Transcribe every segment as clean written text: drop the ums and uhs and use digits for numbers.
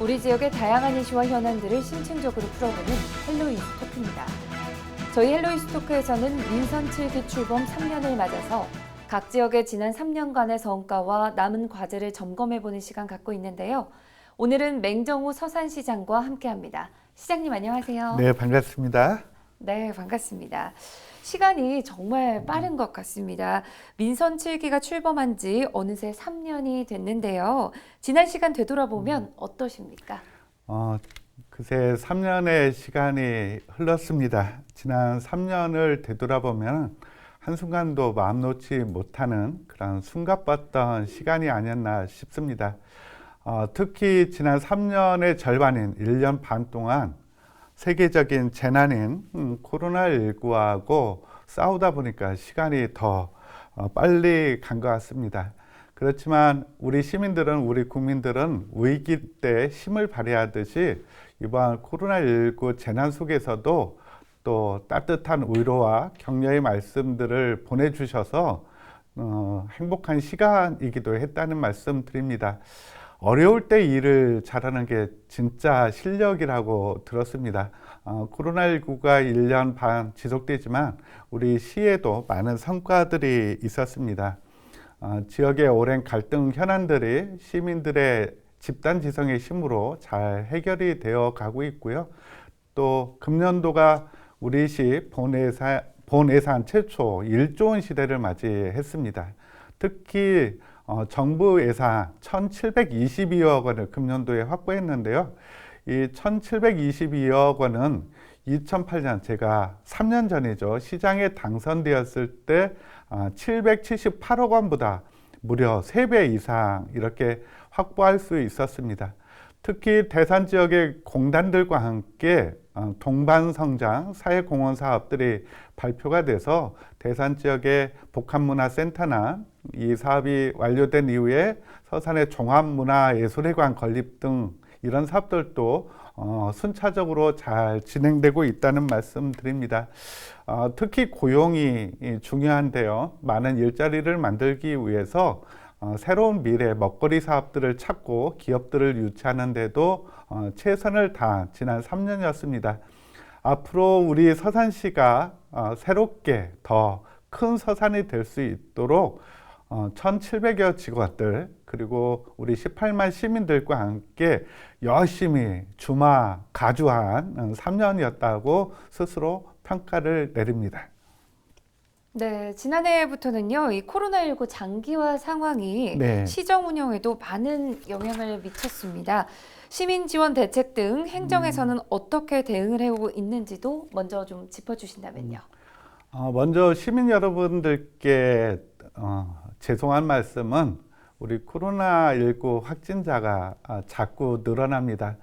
우리 지역의 다양한 이슈와 현안들을 심층적으로 풀어보는 헬로이스 토크입니다. 저희 헬로이스 토크에서는 민선 7기 출범 3년을 맞아서 각 지역의 지난 3년간의 성과와 남은 과제를 점검해보는 시간 갖고 있는데요. 오늘은 맹정우 서산시장과 함께합니다. 시장님 안녕하세요. 네, 반갑습니다. 네, 반갑습니다. 시간이 정말 빠른 것 같습니다. 민선 7기가 출범한 지 어느새 3년이 됐는데요. 지난 시간 되돌아보면 어떠십니까? 그새 3년의 시간이 흘렀습니다. 지난 3년을 되돌아보면 한순간도 마음 놓지 못하는 그런 숨가빴던 시간이 아니었나 싶습니다. 특히 지난 3년의 절반인 1년 반 동안 세계적인 재난인 코로나19하고 싸우다 보니까 시간이 더 빨리 간 것 같습니다. 그렇지만 우리 시민들은, 우리 국민들은 위기 때 힘을 발휘하듯이 이번 코로나19 재난 속에서도 또 따뜻한 위로와 격려의 말씀들을 보내주셔서 행복한 시간이기도 했다는 말씀 드립니다. 어려울 때 일을 잘하는 게 진짜 실력이라고 들었습니다. 코로나19가 1년 반 지속되지만 우리 시에도 많은 성과들이 있었습니다. 지역의 오랜 갈등 현안들이 시민들의 집단지성의 힘으로 잘 해결이 되어 가고 있고요. 또 금년도가 우리 시 본예산 최초 1조 원 시대를 맞이했습니다. 특히 정부 예산 1,722억 원을 금년도에 확보했는데요. 이 1,722억 원은 2008년 제가 3년 전이죠. 시장에 당선되었을 때 778억 원보다 무려 3배 이상 이렇게 확보할 수 있었습니다. 특히 대산 지역의 공단들과 함께 동반성장 사회공헌 사업들이 발표가 돼서 대산 지역의 복합문화센터나 이 사업이 완료된 이후에 서산의 종합문화예술회관 건립 등 이런 사업들도 순차적으로 잘 진행되고 있다는 말씀 드립니다. 특히 고용이 중요한데요. 많은 일자리를 만들기 위해서 새로운 미래 먹거리 사업들을 찾고 기업들을 유치하는 데도 최선을 다한 지난 3년이었습니다. 앞으로 우리 서산시가 새롭게 더 큰 서산이 될 수 있도록 1,700여 직원들 그리고 우리 18만 시민들과 함께 열심히 가주한 3년이었다고 스스로 평가를 내립니다. 네, 지난해부터는요, 이 코로나19 장기화 상황이 시정 운영에도 많은 영향을 미쳤습니다. 시민 지원 대책 등 행정에서는 어떻게 대응을 해오고 있는지도 먼저 좀 짚어주신다면요. 먼저 시민 여러분들께 죄송한 말씀은 우리 코로나19 확진자가 자꾸 늘어납니다.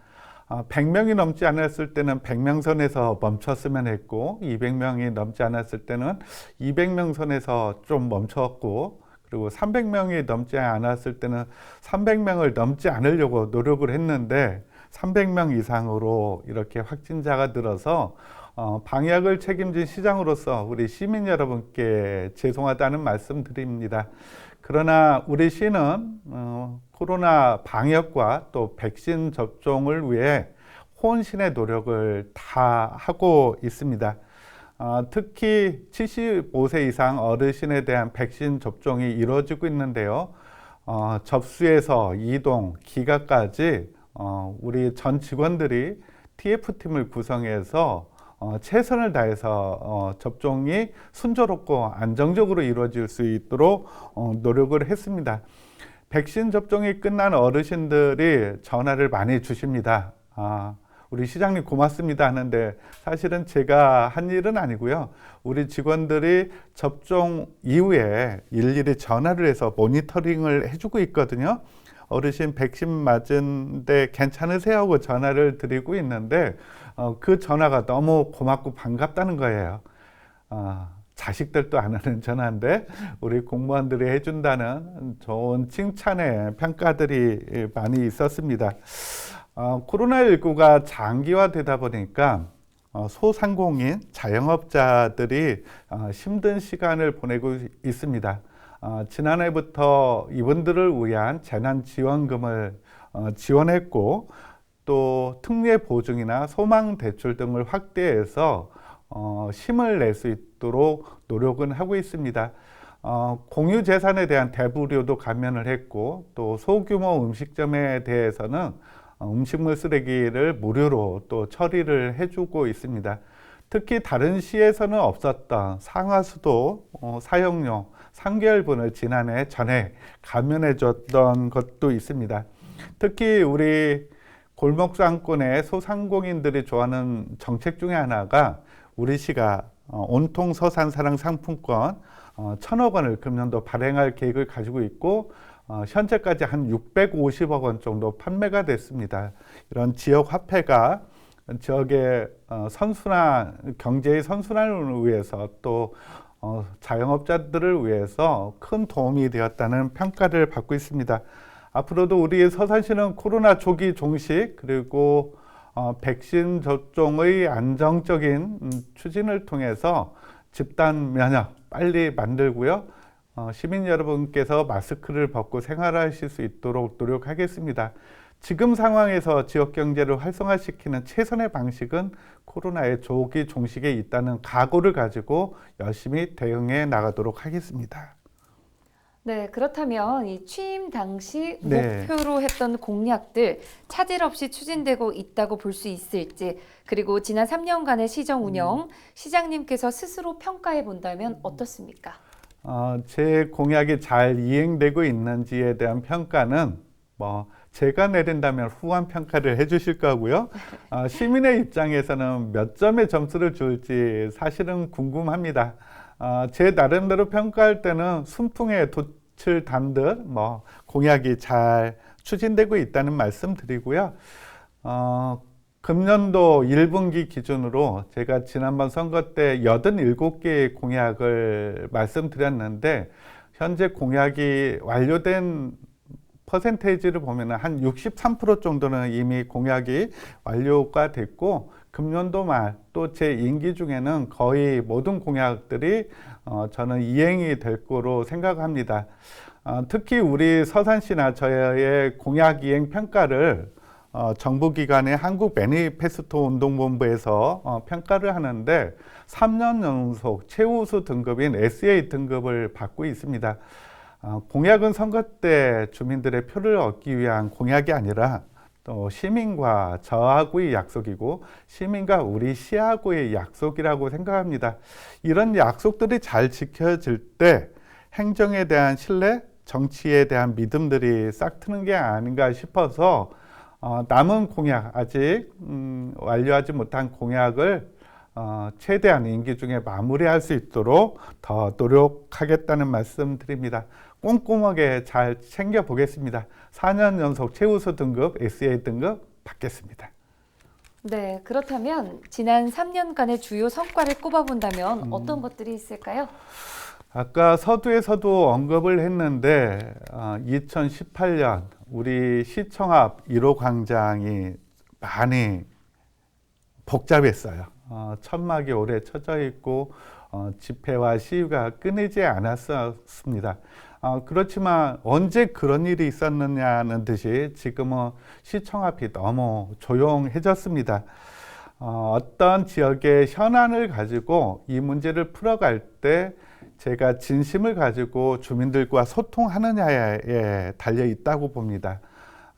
100명이 넘지 않았을 때는 100명 선에서 멈췄으면 했고 200명이 넘지 않았을 때는 200명 선에서 좀 멈췄고 그리고 300명이 넘지 않았을 때는 300명을 넘지 않으려고 노력을 했는데 300명 이상으로 이렇게 확진자가 늘어서 방역을 책임진 시장으로서 우리 시민 여러분께 죄송하다는 말씀 드립니다. 그러나 우리 시는 코로나 방역과 또 백신 접종을 위해 혼신의 노력을 다 하고 있습니다. 특히 75세 이상 어르신에 대한 백신 접종이 이루어지고 있는데요. 접수에서 이동, 귀가까지 우리 전 직원들이 TF팀을 구성해서 최선을 다해서 접종이 순조롭고 안정적으로 이루어질 수 있도록 노력을 했습니다. 백신 접종이 끝난 어르신들이 전화를 많이 주십니다. 우리 시장님 고맙습니다 하는데 사실은 제가 한 일은 아니고요. 우리 직원들이 접종 이후에 일일이 전화를 해서 모니터링을 해주고 있거든요. 어르신 백신 맞은데 괜찮으세요? 하고 전화를 드리고 있는데 그 전화가 너무 고맙고 반갑다는 거예요. 자식들도 안 하는 전화인데 우리 공무원들이 해준다는 좋은 칭찬의 평가들이 많이 있었습니다. 코로나19가 장기화되다 보니까 소상공인, 자영업자들이 힘든 시간을 보내고 있습니다. 지난해부터 이분들을 위한 재난지원금을 지원했고 또 특례 보증이나 소망 대출 등을 확대해서 힘을 낼 수 있도록 노력은 하고 있습니다. 공유 재산에 대한 대부료도 감면을 했고, 또 소규모 음식점에 대해서는 음식물 쓰레기를 무료로 또 처리를 해주고 있습니다. 특히 다른 시에서는 없었던 상하수도 사용료 3개월분을 지난해 전에 감면해 줬던 것도 있습니다. 특히 우리 골목상권의 소상공인들이 좋아하는 정책 중에 하나가 우리 시가 온통 서산 사랑 상품권 1,000억 원을 금년도 발행할 계획을 가지고 있고, 현재까지 한 650억 원 정도 판매가 됐습니다. 이런 지역 화폐가 지역의 선순환, 경제의 선순환을 위해서 또 자영업자들을 위해서 큰 도움이 되었다는 평가를 받고 있습니다. 앞으로도 우리 서산시는 코로나 조기 종식 그리고 백신 접종의 안정적인 추진을 통해서 집단 면역 빨리 만들고요. 시민 여러분께서 마스크를 벗고 생활하실 수 있도록 노력하겠습니다. 지금 상황에서 지역 경제를 활성화시키는 최선의 방식은 코로나의 조기 종식에 있다는 각오를 가지고 열심히 대응해 나가도록 하겠습니다. 네, 그렇다면 이 취임 당시 네. 목표로 했던 공약들 차질 없이 추진되고 있다고 볼 수 있을지, 그리고 지난 3년간의 시정 운영, 시장님께서 스스로 평가해 본다면 어떻습니까? 제 공약이 잘 이행되고 있는지에 대한 평가는 제가 내린다면 후한 평가를 해주실 거고요. 시민의 입장에서는 몇 점의 점수를 줄지 사실은 궁금합니다. 제 나름대로 평가할 때는 순풍에 돛을 단 듯 공약이 잘 추진되고 있다는 말씀 드리고요. 금년도 1분기 기준으로 제가 지난번 선거 때 87개의 공약을 말씀드렸는데, 현재 공약이 완료된 퍼센테이지를 보면 한 63% 정도는 이미 공약이 완료가 됐고, 금년도 말 또 제 임기 중에는 거의 모든 공약들이 저는 이행이 될 거로 생각합니다. 특히 우리 서산시나 저의 공약 이행 평가를 정부기관의 한국 매니페스토 운동본부에서 평가를 하는데 3년 연속 최우수 등급인 SA 등급을 받고 있습니다. 공약은 선거 때 주민들의 표를 얻기 위한 공약이 아니라 또 시민과 저하고의 약속이고 시민과 우리 시하고의 약속이라고 생각합니다. 이런 약속들이 잘 지켜질 때 행정에 대한 신뢰, 정치에 대한 믿음들이 싹 트는 게 아닌가 싶어서 남은 공약, 아직 완료하지 못한 공약을 최대한 임기 중에 마무리할 수 있도록 더 노력하겠다는 말씀 드립니다. 꼼꼼하게 잘 챙겨보겠습니다. 4년 연속 최우수 등급, SA 등급 받겠습니다. 네, 그렇다면 지난 3년간의 주요 성과를 꼽아본다면 어떤 것들이 있을까요? 아까 서두에서도 언급을 했는데 2018년 우리 시청 앞 1호 광장이 많이 복잡했어요. 천막이 오래 쳐져 있고 집회와 시위가 끊이지 않았습니다. 그렇지만 언제 그런 일이 있었느냐는 듯이 지금은 시청 앞이 너무 조용해졌습니다. 어떤 지역의 현안을 가지고 이 문제를 풀어갈 때 제가 진심을 가지고 주민들과 소통하느냐에 달려 있다고 봅니다.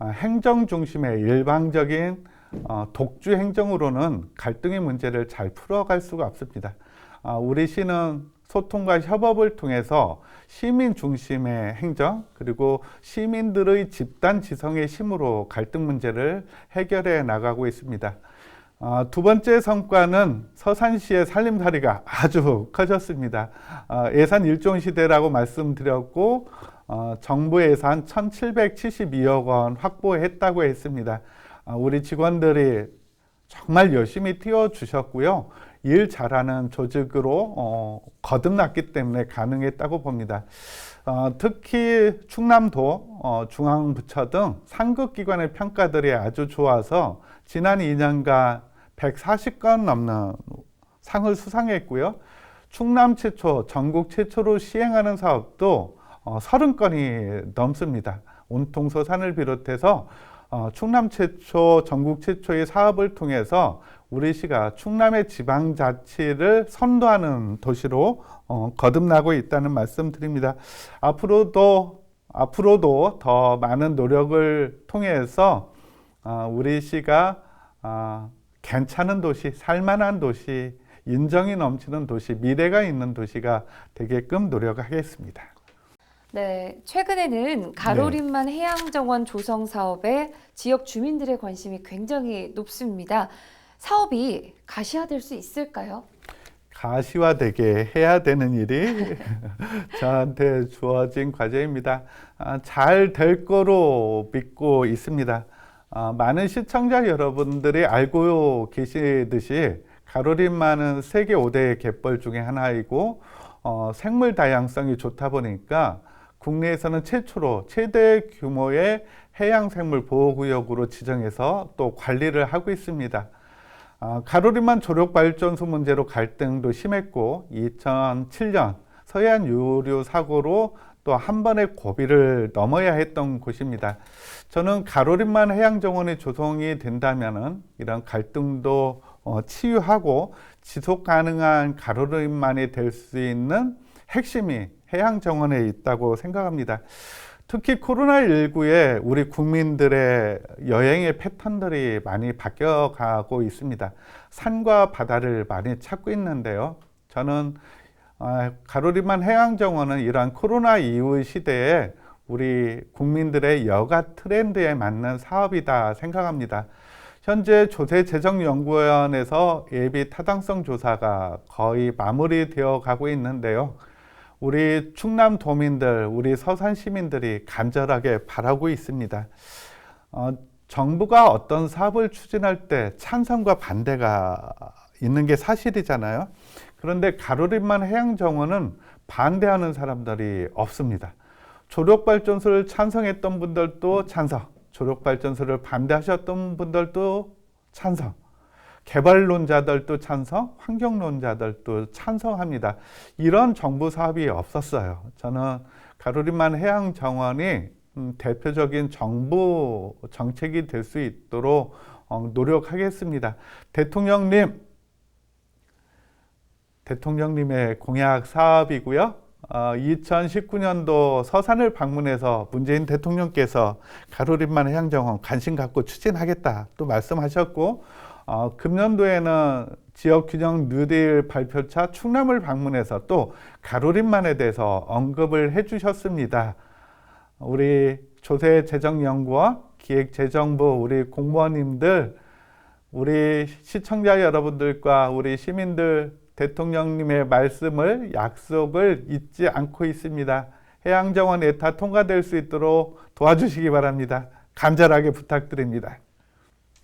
행정 중심의 일방적인 독주 행정으로는 갈등의 문제를 잘 풀어갈 수가 없습니다. 우리 시는 소통과 협업을 통해서 시민 중심의 행정, 그리고 시민들의 집단 지성의 힘으로 갈등 문제를 해결해 나가고 있습니다. 두 번째 성과는 서산시의 살림살이가 아주 커졌습니다. 예산 1조 시대라고 말씀드렸고 정부 예산 1,772억 원 확보했다고 했습니다. 우리 직원들이 정말 열심히 튀어주셨고요. 일 잘하는 조직으로 거듭났기 때문에 가능했다고 봅니다. 특히 충남도, 중앙부처 등 상급기관의 평가들이 아주 좋아서 지난 2년간 140건 넘는 상을 수상했고요. 충남 최초, 전국 최초로 시행하는 사업도 30건이 넘습니다. 온통 서산을 비롯해서 충남 최초, 전국 최초의 사업을 통해서 우리 시가 충남의 지방자치를 선도하는 도시로 거듭나고 있다는 말씀 드립니다. 앞으로도 더 많은 노력을 통해서 우리 시가 괜찮은 도시, 살만한 도시, 인정이 넘치는 도시, 미래가 있는 도시가 되게끔 노력하겠습니다. 네, 최근에는 가로림만 해양정원 조성 사업에 지역 주민들의 관심이 굉장히 높습니다. 사업이 가시화될 수 있을까요? 가시화되게 해야 되는 일이 저한테 주어진 과제입니다. 잘 될 거로 믿고 있습니다. 많은 시청자 여러분들이 알고 계시듯이 가로림만은 세계 5대 갯벌 중에 하나이고 생물 다양성이 좋다 보니까 국내에서는 최초로 최대 규모의 해양생물 보호구역으로 지정해서 또 관리를 하고 있습니다. 가로림만 조력발전소 문제로 갈등도 심했고 2007년 서해안 유류 사고로 또 한 번의 고비를 넘어야 했던 곳입니다. 저는 가로림만 해양정원이 조성이 된다면은 이런 갈등도 치유하고 지속 가능한 가로림만이 될 수 있는 핵심이 해양정원에 있다고 생각합니다. 특히 코로나19에 우리 국민들의 여행의 패턴들이 많이 바뀌어가고 있습니다. 산과 바다를 많이 찾고 있는데요. 저는 가로림만 해양정원은 이러한 코로나 이후 시대에 우리 국민들의 여가 트렌드에 맞는 사업이다 생각합니다. 현재 조세재정연구원에서 예비 타당성 조사가 거의 마무리되어 가고 있는데요. 우리 충남 도민들, 우리 서산 시민들이 간절하게 바라고 있습니다. 정부가 어떤 사업을 추진할 때 찬성과 반대가 있는 게 사실이잖아요. 그런데 가로림만 해양정원은 반대하는 사람들이 없습니다. 조력발전소를 찬성했던 분들도 찬성, 조력발전소를 반대하셨던 분들도 찬성, 개발론자들도 찬성, 환경론자들도 찬성합니다. 이런 정부 사업이 없었어요. 저는 가로림만 해양정원이 대표적인 정부 정책이 될 수 있도록 노력하겠습니다. 대통령님의 공약 사업이고요. 2019년도 서산을 방문해서 문재인 대통령께서 가로림만 해양정원 관심 갖고 추진하겠다 또 말씀하셨고, 금년도에는 지역균형 뉴딜 발표차 충남을 방문해서 또 가로림만에 대해서 언급을 해주셨습니다. 우리 조세재정연구원, 기획재정부 우리 공무원님들, 우리 시청자 여러분들과 우리 시민들 대통령님의 말씀을, 약속을 잊지 않고 있습니다. 해양정원 에타 통과될 수 있도록 도와주시기 바랍니다. 간절하게 부탁드립니다.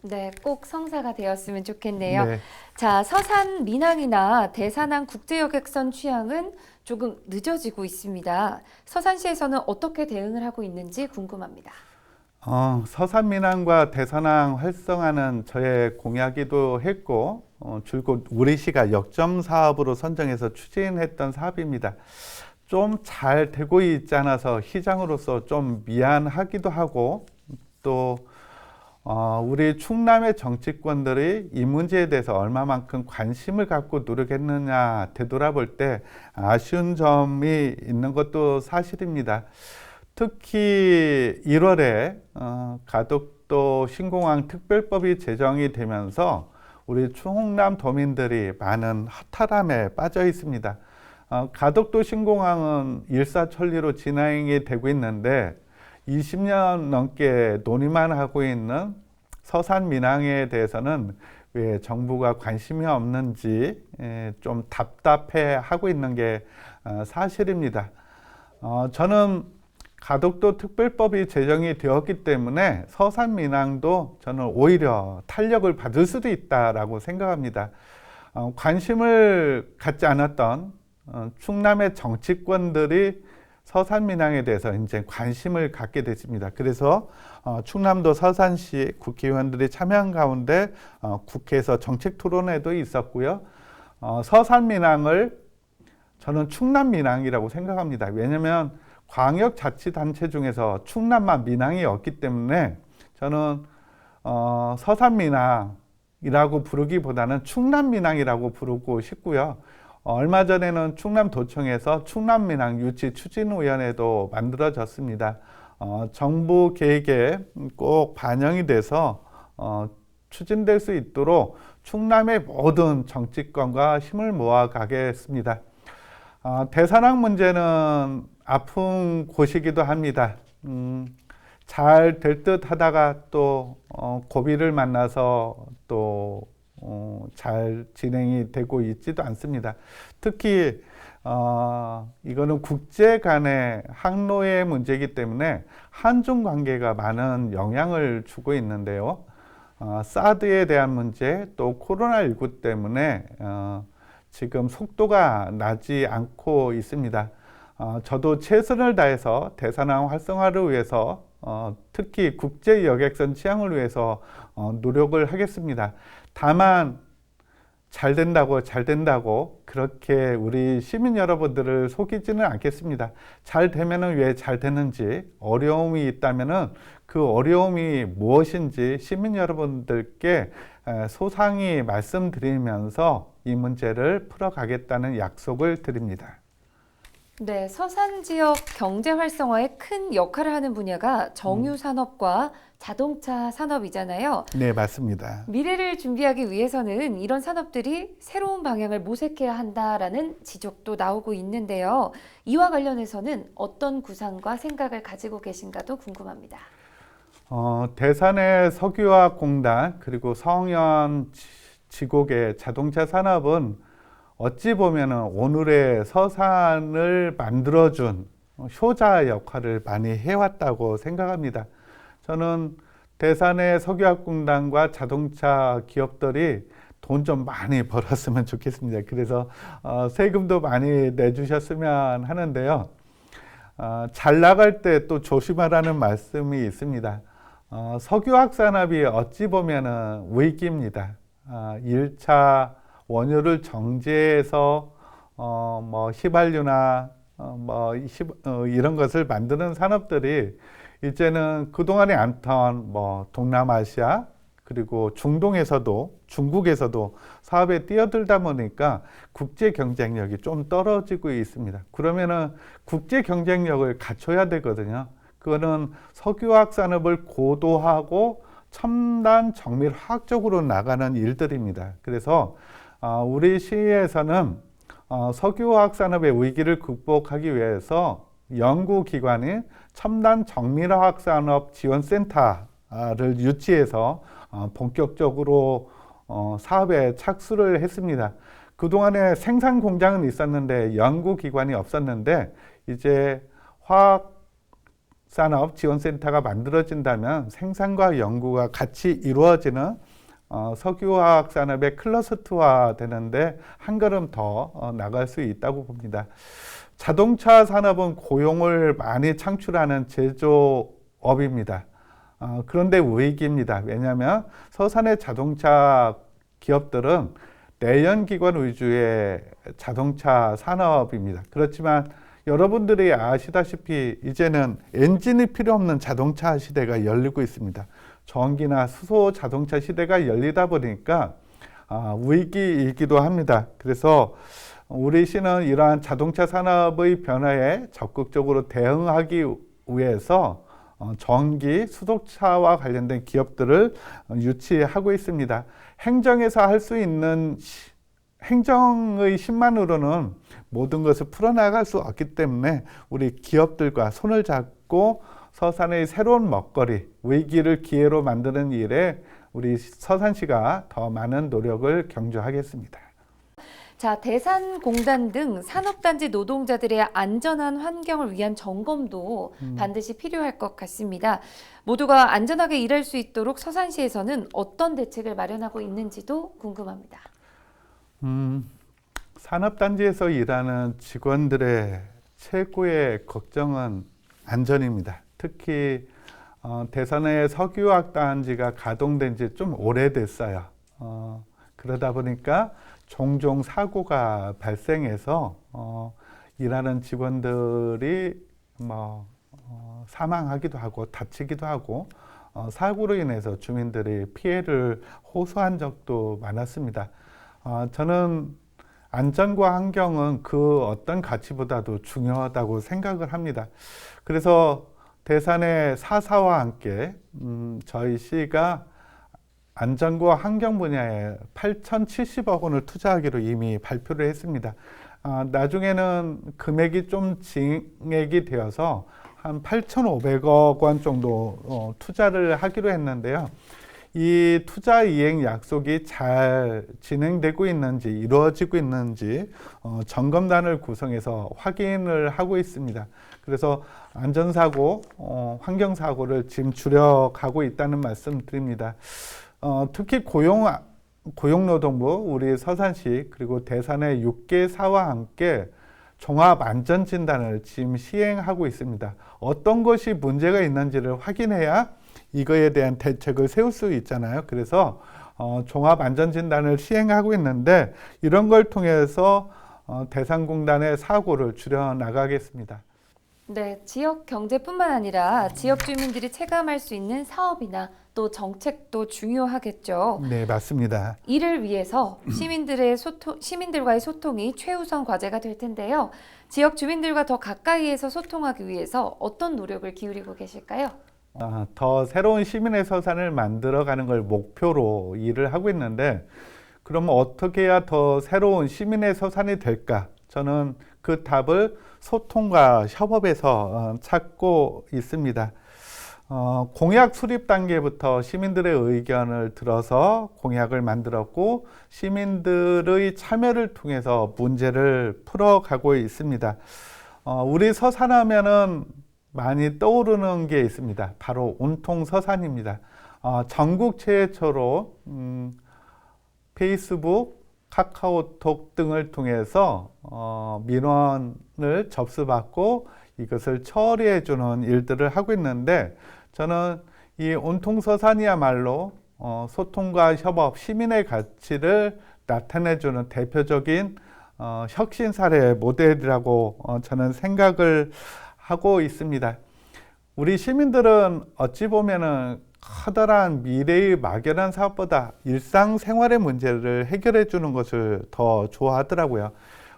네, 꼭 성사가 되었으면 좋겠네요. 네. 자, 서산 민항이나 대산항 국제여객선 취항은 조금 늦어지고 있습니다. 서산시에서는 어떻게 대응을 하고 있는지 궁금합니다. 서산 민항과 대산항 활성화는 저의 공약이기도 했고 줄곧 우리 시가 역점 사업으로 선정해서 추진했던 사업입니다. 좀 잘 되고 있지 않아서 시장으로서 좀 미안하기도 하고, 또 우리 충남의 정치권들이 이 문제에 대해서 얼마만큼 관심을 갖고 노력했느냐 되돌아볼 때 아쉬운 점이 있는 것도 사실입니다. 특히 1월에 가덕도 신공항 특별법이 제정이 되면서 우리 충남 도민들이 많은 허탈함에 빠져 있습니다. 가덕도 신공항은 일사천리로 진행이 되고 있는데 20년 넘게 논의만 하고 있는 서산 민항에 대해서는 왜 정부가 관심이 없는지 좀 답답해 하고 있는 게 사실입니다. 저는 가덕도 특별법이 제정이 되었기 때문에 서산 민항도 저는 오히려 탄력을 받을 수도 있다라고 생각합니다. 관심을 갖지 않았던 충남의 정치권들이 서산 민항에 대해서 이제 관심을 갖게 됐습니다. 그래서 충남도 서산시 국회의원들이 참여한 가운데 국회에서 정책 토론회도 있었고요. 서산 민항을 저는 충남 민항이라고 생각합니다. 왜냐하면 광역자치단체 중에서 충남만 민항이 없기 때문에 저는 서산민항이라고 부르기보다는 충남민항이라고 부르고 싶고요. 얼마 전에는 충남도청에서 충남민항 유치 추진위원회도 만들어졌습니다. 정부 계획에 꼭 반영이 돼서 추진될 수 있도록 충남의 모든 정치권과 힘을 모아가겠습니다. 대산항 문제는 아픈 곳이기도 합니다. 잘 될 듯 하다가 또 고비를 만나서 또 잘 진행이 되고 있지도 않습니다. 특히 이거는 국제 간의 항로의 문제이기 때문에 한중 관계가 많은 영향을 주고 있는데요. 사드에 대한 문제, 또 코로나19 때문에 지금 속도가 나지 않고 있습니다. 저도 최선을 다해서 대산항 활성화를 위해서 특히 국제 여객선 취항을 위해서 노력을 하겠습니다. 다만 잘 된다고 그렇게 우리 시민 여러분들을 속이지는 않겠습니다. 잘 되면은 왜 잘 되는지, 어려움이 있다면은 그 어려움이 무엇인지 시민 여러분들께 소상히 말씀드리면서 이 문제를 풀어가겠다는 약속을 드립니다. 네, 서산 지역 경제 활성화에 큰 역할을 하는 분야가 정유 산업과 자동차 산업이잖아요. 네, 맞습니다. 미래를 준비하기 위해서는 이런 산업들이 새로운 방향을 모색해야 한다라는 지적도 나오고 있는데요. 이와 관련해서는 어떤 구상과 생각을 가지고 계신가도 궁금합니다. 대산의 석유화학공단 그리고 성현 지곡의 자동차 산업은 어찌 보면은 오늘의 서산을 만들어준 효자 역할을 많이 해왔다고 생각합니다. 저는 대산의 석유화학공단과 자동차 기업들이 돈 좀 많이 벌었으면 좋겠습니다. 그래서 세금도 많이 내주셨으면 하는데요. 잘 나갈 때 또 조심하라는 말씀이 있습니다. 석유화학 산업이 어찌 보면은 위기입니다. 1차 원유를 정제해서 뭐 휘발유나 이런 것을 만드는 산업들이 이제는 그동안에 않던 뭐 동남아시아 그리고 중국에서도 사업에 뛰어들다 보니까 국제 경쟁력이 좀 떨어지고 있습니다. 그러면은 국제 경쟁력을 갖춰야 되거든요. 그거는 석유화학 산업을 고도화하고 첨단 정밀화학 쪽으로 나가는 일들입니다. 그래서 우리 시에서는 석유화학 산업의 위기를 극복하기 위해서 연구기관인 첨단 정밀화학 산업 지원센터를 유치해서 본격적으로 사업에 착수를 했습니다. 그동안에 생산 공장은 있었는데 연구기관이 없었는데 이제 화학산업 지원센터가 만들어진다면 생산과 연구가 같이 이루어지는 석유화학 산업의 클러스터화 되는데 한 걸음 더 나갈 수 있다고 봅니다. 자동차 산업은 고용을 많이 창출하는 제조업입니다. 그런데 위기입니다. 왜냐하면 서산의 자동차 기업들은 내연기관 위주의 자동차 산업입니다. 그렇지만 여러분들이 아시다시피 이제는 엔진이 필요 없는 자동차 시대가 열리고 있습니다. 전기나 수소 자동차 시대가 열리다 보니까 위기이기도 합니다. 그래서 우리 시는 이러한 자동차 산업의 변화에 적극적으로 대응하기 위해서 전기, 수소차와 관련된 기업들을 유치하고 있습니다. 행정에서 할 수 있는 행정의 힘만으로는 모든 것을 풀어나갈 수 없기 때문에 우리 기업들과 손을 잡고 서산의 새로운 먹거리, 위기를 기회로 만드는 일에 우리 서산시가 더 많은 노력을 경주하겠습니다. 자, 대산공단 등 산업단지 노동자들의 안전한 환경을 위한 점검도 반드시 필요할 것 같습니다. 모두가 안전하게 일할 수 있도록 서산시에서는 어떤 대책을 마련하고 있는지도 궁금합니다. 산업단지에서 일하는 직원들의 최고의 걱정은 안전입니다. 특히 대산의 석유화학단지가 가동된 지 좀 오래됐어요. 그러다 보니까 종종 사고가 발생해서 일하는 직원들이 사망하기도 하고 다치기도 하고 사고로 인해서 주민들이 피해를 호소한 적도 많았습니다. 저는 안전과 환경은 그 어떤 가치보다도 중요하다고 생각을 합니다. 그래서 대산의 사사와 함께 저희 시가 안전과 환경 분야에 8,070억 원을 투자하기로 이미 발표를 했습니다. 나중에는 금액이 좀 증액이 되어서 한 8,500억 원 정도 투자를 하기로 했는데요. 이 투자 이행 약속이 잘 진행되고 있는지 이루어지고 있는지 점검단을 구성해서 확인을 하고 있습니다. 그래서 안전사고, 환경사고를 지금 줄여가고 있다는 말씀 드립니다. 특히 고용노동부, 우리 서산시 그리고 대산의 6개 사와 함께 종합안전진단을 지금 시행하고 있습니다. 어떤 것이 문제가 있는지를 확인해야 이거에 대한 대책을 세울 수 있잖아요. 그래서 종합안전진단을 시행하고 있는데 이런 걸 통해서 대산공단의 사고를 줄여나가겠습니다. 네, 지역 경제뿐만 아니라 지역 주민들이 체감할 수 있는 사업이나 또 정책도 중요하겠죠. 네, 맞습니다. 이를 위해서 시민들과의 소통이 최우선 과제가 될 텐데요. 지역 주민들과 더 가까이에서 소통하기 위해서 어떤 노력을 기울이고 계실까요? 더 새로운 시민의 서산을 만들어가는 걸 목표로 일을 하고 있는데 그러면 어떻게 해야 더 새로운 시민의 서산이 될까? 저는 그 답을 소통과 협업에서 찾고 있습니다. 공약 수립 단계부터 시민들의 의견을 들어서 공약을 만들었고 시민들의 참여를 통해서 문제를 풀어가고 있습니다. 우리 서산하면은 많이 떠오르는 게 있습니다. 바로 온통 서산입니다. 전국 최초로 페이스북, 카카오톡 등을 통해서 민원을 접수받고 이것을 처리해주는 일들을 하고 있는데 저는 이 온통서산이야말로 소통과 협업, 시민의 가치를 나타내주는 대표적인 혁신 사례 모델이라고 저는 생각을 하고 있습니다. 우리 시민들은 어찌 보면은 커다란 미래의 막연한 사업보다 일상생활의 문제를 해결해 주는 것을 더 좋아하더라고요.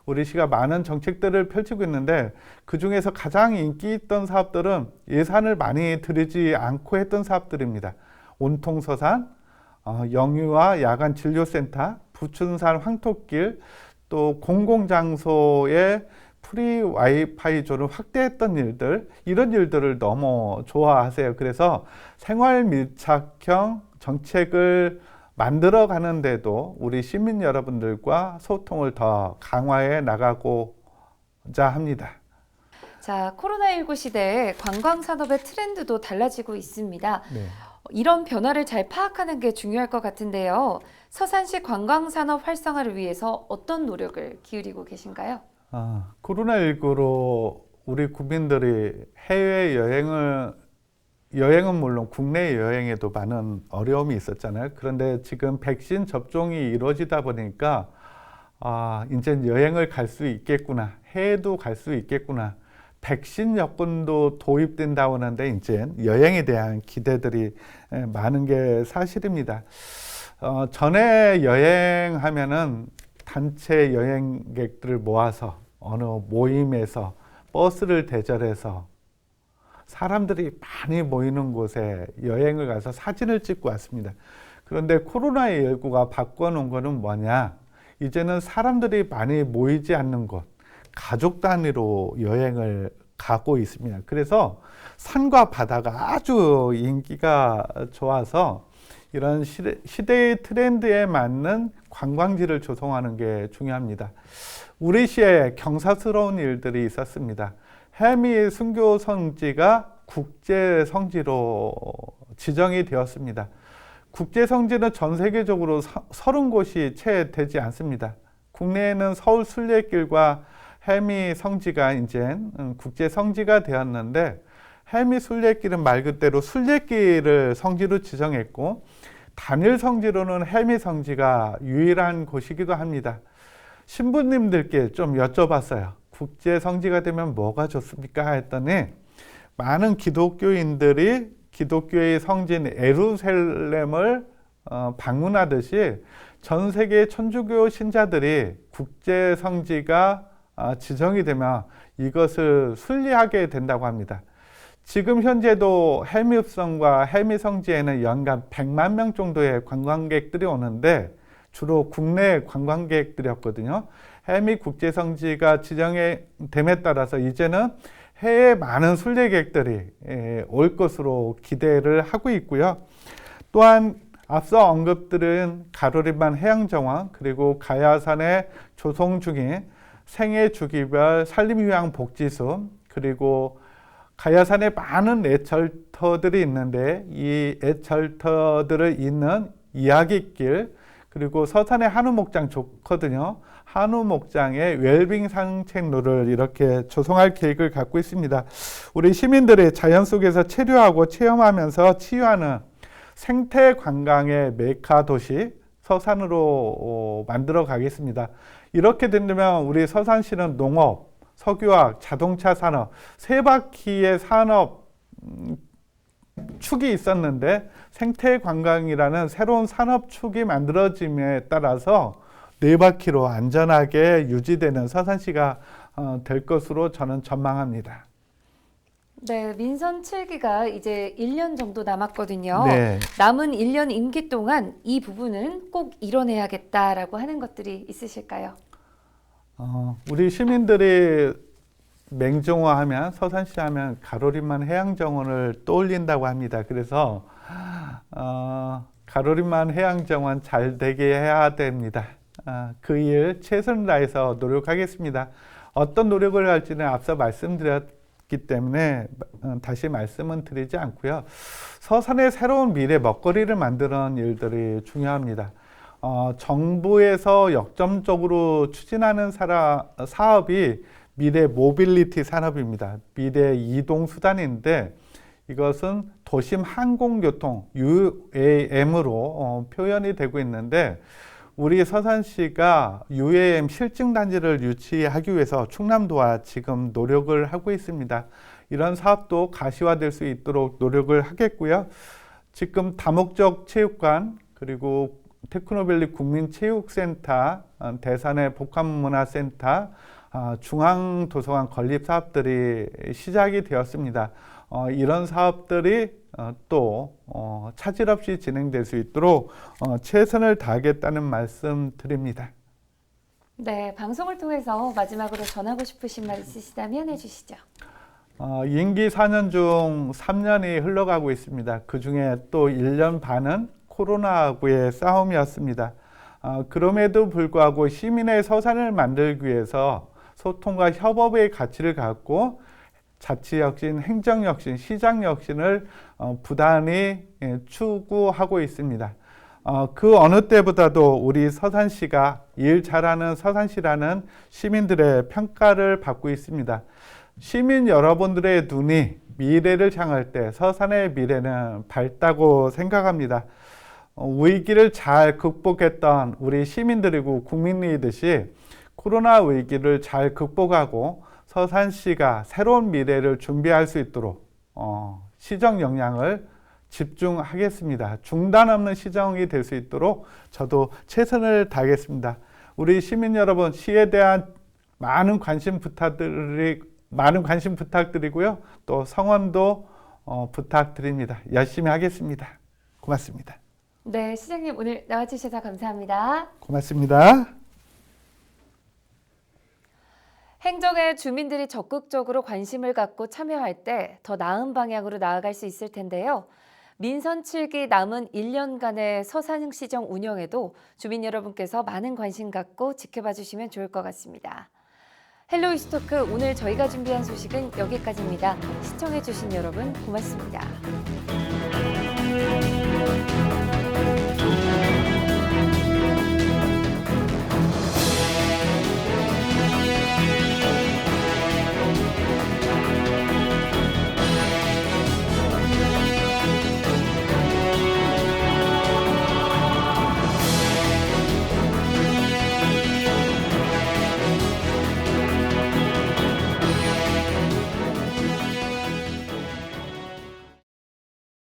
우리 시가 많은 정책들을 펼치고 있는데 그 중에서 가장 인기 있던 사업들은 예산을 많이 들이지 않고 했던 사업들입니다. 온통서산, 영유아 야간 진료센터, 부춘산 황토길, 또 공공장소의 프리 와이파이존을 확대했던 일들, 이런 일들을 너무 좋아하세요. 그래서 생활 밀착형 정책을 만들어 가는데도 우리 시민 여러분들과 소통을 더 강화해 나가고자 합니다. 자, 코로나19 시대에 관광 산업의 트렌드도 달라지고 있습니다. 네. 이런 변화를 잘 파악하는 게 중요할 것 같은데요. 서산시 관광 산업 활성화를 위해서 어떤 노력을 기울이고 계신가요? 코로나19로 우리 국민들이 해외 여행은 물론 국내 여행에도 많은 어려움이 있었잖아요. 그런데 지금 백신 접종이 이루어지다 보니까 이제 여행을 갈 수 있겠구나, 해외도 갈 수 있겠구나, 백신 여권도 도입된다고 하는데 이제 여행에 대한 기대들이 많은 게 사실입니다. 전에 여행하면은 단체 여행객들을 모아서 어느 모임에서 버스를 대절해서 사람들이 많이 모이는 곳에 여행을 가서 사진을 찍고 왔습니다. 그런데 코로나19가 바꿔놓은 거는 뭐냐? 이제는 사람들이 많이 모이지 않는 곳, 가족 단위로 여행을 가고 있습니다. 그래서 산과 바다가 아주 인기가 좋아서 이런 시대의 트렌드에 맞는 관광지를 조성하는 게 중요합니다. 우리 시에 경사스러운 일들이 있었습니다. 해미 순교 성지가 국제 성지로 지정이 되었습니다. 국제 성지는 전 세계적으로 30곳이 채 되지 않습니다. 국내에는 서울 순례길과 해미 성지가 이제 국제 성지가 되었는데 해미 순례길은 말 그대로 순례길을 성지로 지정했고 단일 성지로는 해미 성지가 유일한 곳이기도 합니다. 신부님들께 좀 여쭤봤어요. 국제 성지가 되면 뭐가 좋습니까? 했더니 많은 기독교인들이 기독교의 성진 예루살렘을 방문하듯이 전 세계 천주교 신자들이 국제 성지가 지정이 되면 이것을 순리하게 된다고 합니다. 지금 현재도 헬미읍성과 헬미성지에는 연간 100만 명 정도의 관광객들이 오는데 주로 국내 관광객들이었거든요. 헬미 국제성지가 지정됨에 따라서 이제는 해외 많은 순례객들이 올 것으로 기대를 하고 있고요. 또한 앞서 언급드린 가로림만 해양정원 그리고 가야산의 조성 중인 생애주기별 산림휴양복지소 그리고 가야산에 많은 애철터들이 있는데 이 애철터들을 잇는 이야깃길 그리고 서산의 한우목장 좋거든요. 한우목장의 웰빙 산책로를 이렇게 조성할 계획을 갖고 있습니다. 우리 시민들이 자연 속에서 체류하고 체험하면서 치유하는 생태 관광의 메카 도시 서산으로 만들어 가겠습니다. 이렇게 된다면 우리 서산시는 농업, 석유화학, 자동차 산업, 세 바퀴의 산업 축이 있었는데 생태 관광이라는 새로운 산업 축이 만들어짐에 따라서 네 바퀴로 안전하게 유지되는 서산시가 될 것으로 저는 전망합니다. 네, 민선 7기가 이제 1년 정도 남았거든요. 네. 남은 1년 임기 동안 이 부분은 꼭 이뤄내야겠다라고 하는 것들이 있으실까요? 우리 시민들이 맹정화하면 서산시 하면 가로림만 해양정원을 떠올린다고 합니다. 그래서 가로림만 해양정원 잘 되게 해야 됩니다. 그 일 최선을 다해서 노력하겠습니다. 어떤 노력을 할지는 앞서 말씀드렸기 때문에 다시 말씀은 드리지 않고요. 서산의 새로운 미래 먹거리를 만드는 일들이 중요합니다. 정부에서 역점적으로 추진하는 사업이 미래 모빌리티 산업입니다. 미래 이동 수단인데 이것은 도심 항공교통 UAM으로 표현이 되고 있는데 우리 서산시가 UAM 실증단지를 유치하기 위해서 충남도와 지금 노력을 하고 있습니다. 이런 사업도 가시화될 수 있도록 노력을 하겠고요. 지금 다목적 체육관 그리고 테크노밸리 국민체육센터, 대산의 복합문화센터, 중앙도서관 건립 사업들이 시작이 되었습니다. 이런 사업들이 또 차질 없이 진행될 수 있도록 최선을 다하겠다는 말씀 드립니다. 네, 방송을 통해서 마지막으로 전하고 싶으신 말 있으시다면 해주시죠. 임기 4년 중 3년이 흘러가고 있습니다. 그 중에 또 1년 반은 코로나하고의 싸움이었습니다. 그럼에도 불구하고 시민의 서산을 만들기 위해서 소통과 협업의 가치를 갖고 자치혁신, 행정혁신, 시장혁신을 부단히 추구하고 있습니다. 그 어느 때보다도 우리 서산시가 일 잘하는 서산시라는 시민들의 평가를 받고 있습니다. 시민 여러분들의 눈이 미래를 향할 때 서산의 미래는 밝다고 생각합니다. 위기를 잘 극복했던 우리 시민들이고 국민이듯이 코로나 위기를 잘 극복하고 서산시가 새로운 미래를 준비할 수 있도록 시정 역량을 집중하겠습니다. 중단 없는 시정이 될 수 있도록 저도 최선을 다하겠습니다. 우리 시민 여러분, 시에 대한 많은 관심 부탁드리고요. 또 성원도 부탁드립니다. 열심히 하겠습니다. 고맙습니다. 네, 시장님 오늘 나와주셔서 감사합니다. 고맙습니다. 행정에 주민들이 적극적으로 관심을 갖고 참여할 때 더 나은 방향으로 나아갈 수 있을 텐데요. 민선 7기 남은 1년간의 서산시정 운영에도 주민 여러분께서 많은 관심 갖고 지켜봐 주시면 좋을 것 같습니다. 헬로 이스토크 오늘 저희가 준비한 소식은 여기까지입니다. 시청해 주신 여러분 고맙습니다.